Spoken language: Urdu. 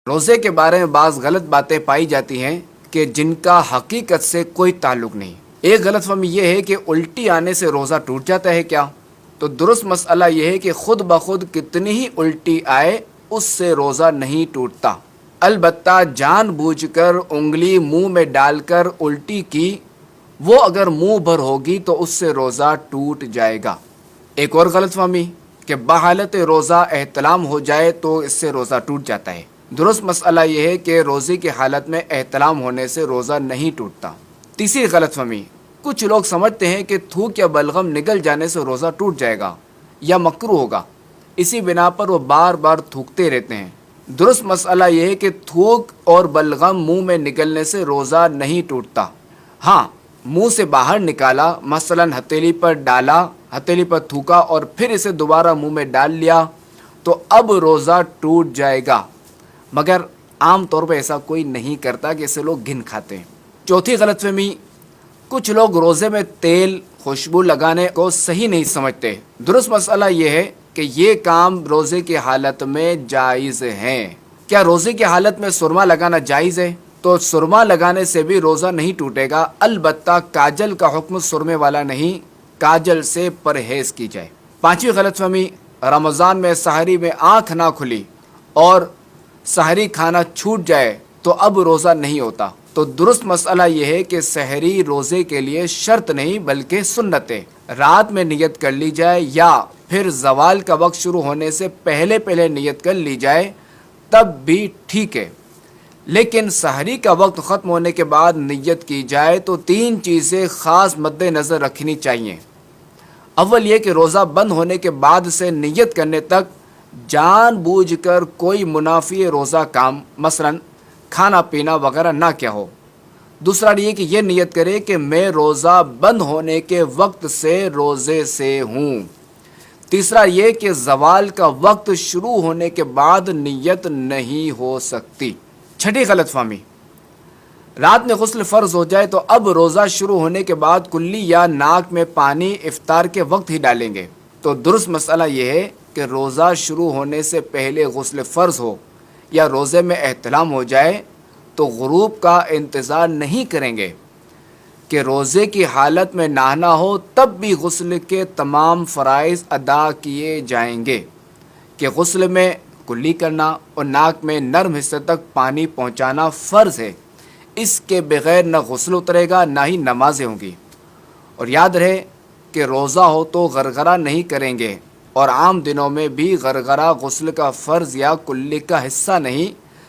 روزے کے بارے میں بعض غلط باتیں پائی جاتی ہیں کہ جن کا حقیقت سے کوئی تعلق نہیں۔ ایک غلط فہمی یہ ہے کہ الٹی آنے سے روزہ ٹوٹ جاتا ہے کیا؟ تو درست مسئلہ یہ ہے کہ خود بخود کتنی ہی الٹی آئے اس سے روزہ نہیں ٹوٹتا، البتہ جان بوجھ کر انگلی منہ میں ڈال کر الٹی کی، وہ اگر منہ بھر ہوگی تو اس سے روزہ ٹوٹ جائے گا۔ ایک اور غلط فہمی کہ بحالت روزہ احتلام ہو جائے تو اس سے روزہ ٹوٹ جاتا ہے۔ درست مسئلہ یہ ہے کہ روزے کی حالت میں احتلام ہونے سے روزہ نہیں ٹوٹتا۔ تیسری غلط فہمی، کچھ لوگ سمجھتے ہیں کہ تھوک یا بلغم نگل جانے سے روزہ ٹوٹ جائے گا یا مکروہ ہوگا، اسی بنا پر وہ بار بار تھوکتے رہتے ہیں۔ درست مسئلہ یہ ہے کہ تھوک اور بلغم منہ میں نگلنے سے روزہ نہیں ٹوٹتا۔ ہاں، منہ سے باہر نکالا، مثلا ہتھیلی پر ڈالا، ہتھیلی پر تھوکا اور پھر اسے دوبارہ منہ میں ڈال لیا تو اب روزہ ٹوٹ جائے گا، مگر عام طور پہ ایسا کوئی نہیں کرتا کہ اسے لوگ گن کھاتے ہیں۔ چوتھی غلط فہمی، کچھ لوگ روزے میں تیل خوشبو لگانے کو صحیح نہیں سمجھتے۔ درست مسئلہ یہ ہے کہ یہ کام روزے کی حالت میں جائز ہے۔ کیا روزے کی حالت میں سرما لگانا جائز ہے؟ تو سرما لگانے سے بھی روزہ نہیں ٹوٹے گا، البتہ کاجل کا حکم سرمے والا نہیں، کاجل سے پرہیز کی جائے۔ پانچویں غلط فہمی، رمضان میں سحری میں آنکھ نہ کھلی اور سحری کھانا چھوٹ جائے تو اب روزہ نہیں ہوتا۔ تو درست مسئلہ یہ ہے کہ سحری روزے کے لیے شرط نہیں بلکہ سنت ہے۔ رات میں نیت کر لی جائے یا پھر زوال کا وقت شروع ہونے سے پہلے نیت کر لی جائے تب بھی ٹھیک ہے، لیکن سحری کا وقت ختم ہونے کے بعد نیت کی جائے تو تین چیزیں خاص مد نظر رکھنی چاہیے۔ اول یہ کہ روزہ بند ہونے کے بعد سے نیت کرنے تک جان بوجھ کر کوئی منافی روزہ کام مثلا کھانا پینا وغیرہ نہ کیا ہو۔ دوسرا یہ کہ یہ نیت کرے کہ میں روزہ بند ہونے کے وقت سے روزے سے ہوں۔ تیسرا یہ کہ زوال کا وقت شروع ہونے کے بعد نیت نہیں ہو سکتی۔ چھٹی غلط فہمی، رات میں غسل فرض ہو جائے تو اب روزہ شروع ہونے کے بعد کلی یا ناک میں پانی افطار کے وقت ہی ڈالیں گے۔ تو درست مسئلہ یہ ہے کہ روزہ شروع ہونے سے پہلے غسل فرض ہو یا روزے میں احتلام ہو جائے تو غروب کا انتظار نہیں کریں گے کہ روزے کی حالت میں نہانا ہو، تب بھی غسل کے تمام فرائض ادا کیے جائیں گے کہ غسل میں کلی کرنا اور ناک میں نرم حصے تک پانی پہنچانا فرض ہے۔ اس کے بغیر نہ غسل اترے گا نہ ہی نمازیں ہوں گی۔ اور یاد رہے کہ روزہ ہو تو غرغرہ نہیں کریں گے، اور عام دنوں میں بھی غرغرہ غسل کا فرض یا کلی کا حصہ نہیں